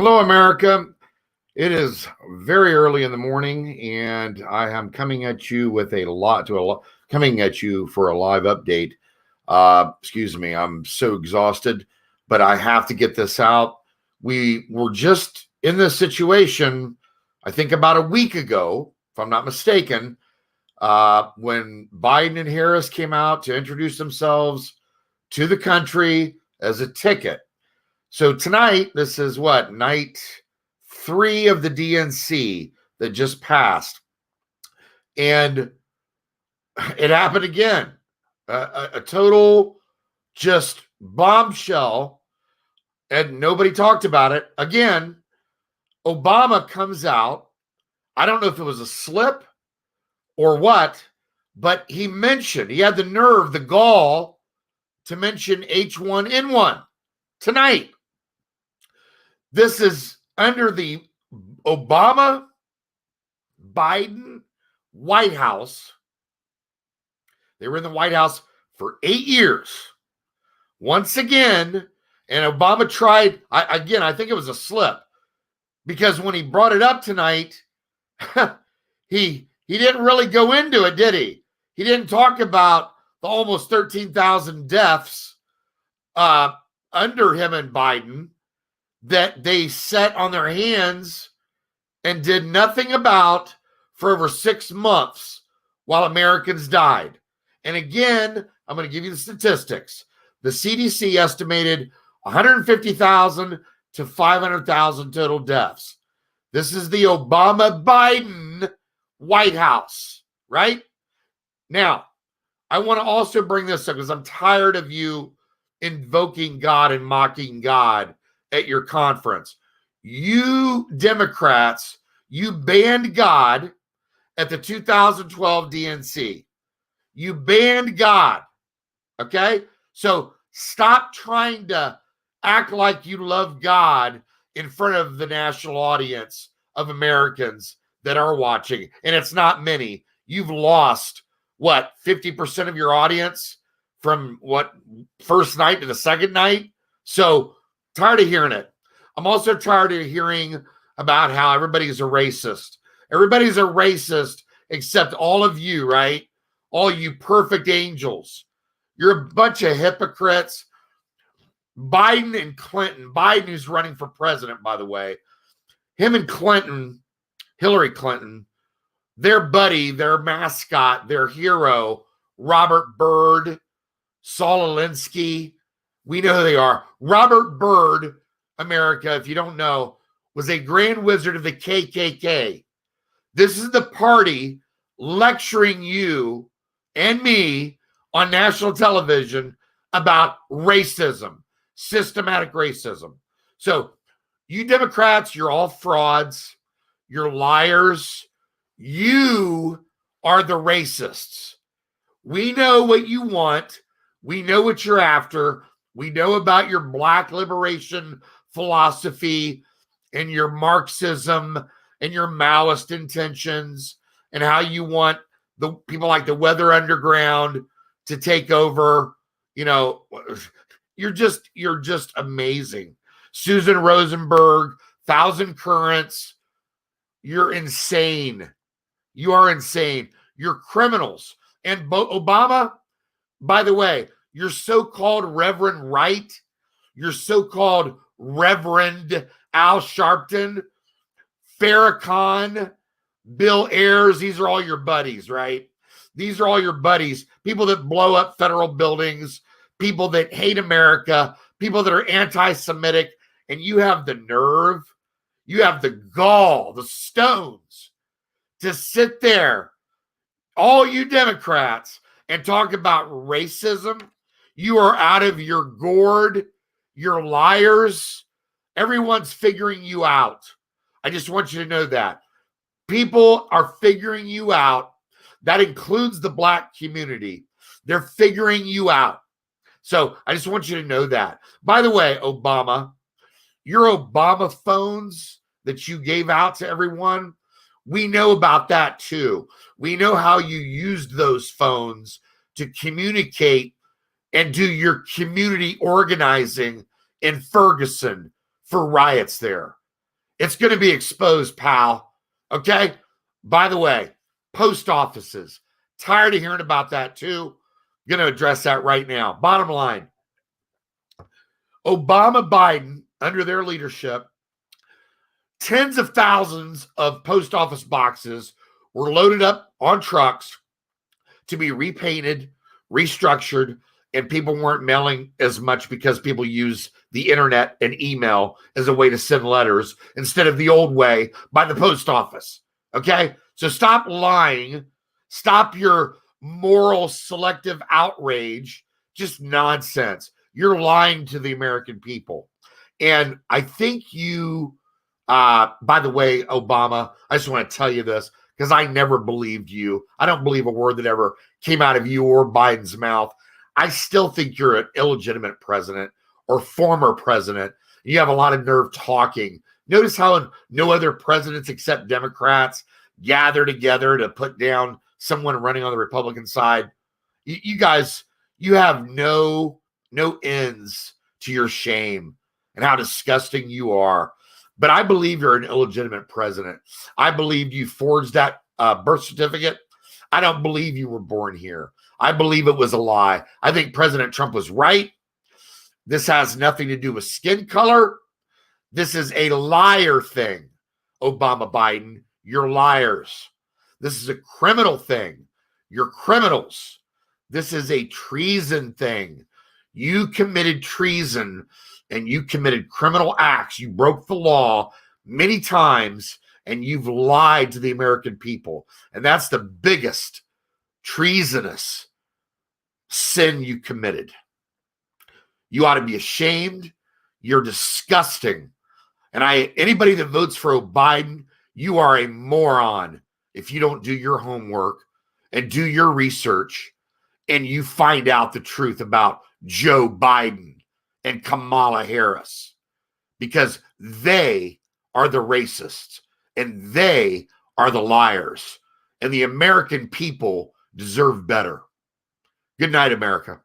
Hello, America. It is very early in the morning, and I am coming at you with coming at you for a live update. Excuse me, I'm so exhausted, but I have to get this out. We were just in this situation, I think about a week ago, if I'm not mistaken, when Biden and Harris came out to introduce themselves to the country as a ticket. So tonight, this is what, night 3 of the DNC that just passed. And it happened again. A total just bombshell, and nobody talked about it. Again, Obama comes out. I don't know if it was a slip or what, but he had the nerve, the gall to mention H1N1 tonight. This is under the Obama Biden White House. They were in the White House for 8 years. Once again, and Obama tried, I think it was a slip, because when he brought it up tonight, he didn't really go into it, did he? He didn't talk about the almost 13,000 deaths under him and Biden that they sat on their hands and did nothing about for over 6 months while Americans died. And again, I'm going to give you the statistics. The CDC estimated 150,000 to 500,000 total deaths. This is the Obama-Biden White House, right? Now, I want to also bring this up because I'm tired of you invoking God and mocking God at your conference. You Democrats, you banned God at the 2012 DNC. You banned God, okay? So stop trying to act like you love God in front of the national audience of Americans that are watching. And it's not many. You've lost, 50% of your audience from first night to the second night? So tired of hearing it. I'm also tired of hearing about how everybody's a racist. Everybody's a racist except all of you, right? All you perfect angels. You're a bunch of hypocrites. Biden and Clinton, Biden who's running for president, by the way, him and Clinton, Hillary Clinton, their buddy, their mascot, their hero, Robert Byrd, Saul Alinsky, we know who they are. Robert Byrd, America, if you don't know, was a grand wizard of the KKK. This is the party lecturing you and me on national television about racism, systematic racism. So you Democrats, you're all frauds. You're liars. You are the racists. We know what you want. We know what you're after. We know about your black liberation philosophy and your Marxism and your Maoist intentions and how you want the people like the Weather Underground to take over. You know, you're just amazing. Susan Rosenberg, Thousand Currents. You're insane. You are insane. You're criminals. And Obama, by the way, your so-called Reverend Wright, your so-called Reverend Al Sharpton, Farrakhan, Bill Ayers, these are all your buddies, right? These are all your buddies, people that blow up federal buildings, people that hate America, people that are anti-Semitic, and you have the nerve, you have the gall, the stones to sit there, all you Democrats, and talk about racism. You are out of your gourd. You're liars. Everyone's figuring you out. I just want you to know that. People are figuring you out. That includes the black community. They're figuring you out. So I just want you to know that. By the way, Obama, your Obama phones that you gave out to everyone, we know about that too. We know how you used those phones to communicate and do your community organizing in Ferguson for riots there. It's going to be exposed, pal. Okay? By the way, post offices. Tired of hearing about that too. Going to address that right now. Bottom line, Obama, Biden, under their leadership, tens of thousands of post office boxes were loaded up on trucks to be repainted, restructured, and people weren't mailing as much because people use the internet and email as a way to send letters instead of the old way by the post office. Okay? So stop lying. Stop your moral selective outrage. Just nonsense. You're lying to the American people. And I think you, by the way, Obama, I just want to tell you this because I never believed you. I don't believe a word that ever came out of you or Biden's mouth. I still think you're an illegitimate president or former president. You have a lot of nerve talking. Notice how no other presidents except Democrats gather together to put down someone running on the Republican side. You guys, you have no ends to your shame and how disgusting you are. But I believe you're an illegitimate president. I believe you forged that birth certificate. I don't believe you were born here. I believe it was a lie. I think President Trump was right. This has nothing to do with skin color. This is a liar thing. Obama, Biden, you're liars. This is a criminal thing. You're criminals. This is a treason thing. You committed treason and you committed criminal acts. You broke the law many times and you've lied to the American people. And that's the biggest treasonous sin you committed. You ought to be ashamed. You're disgusting. And anybody that votes for Biden, you are a moron if you don't do your homework and do your research and you find out the truth about Joe Biden and Kamala Harris, because they are the racists and they are the liars, and the American people deserve better. Good night, America.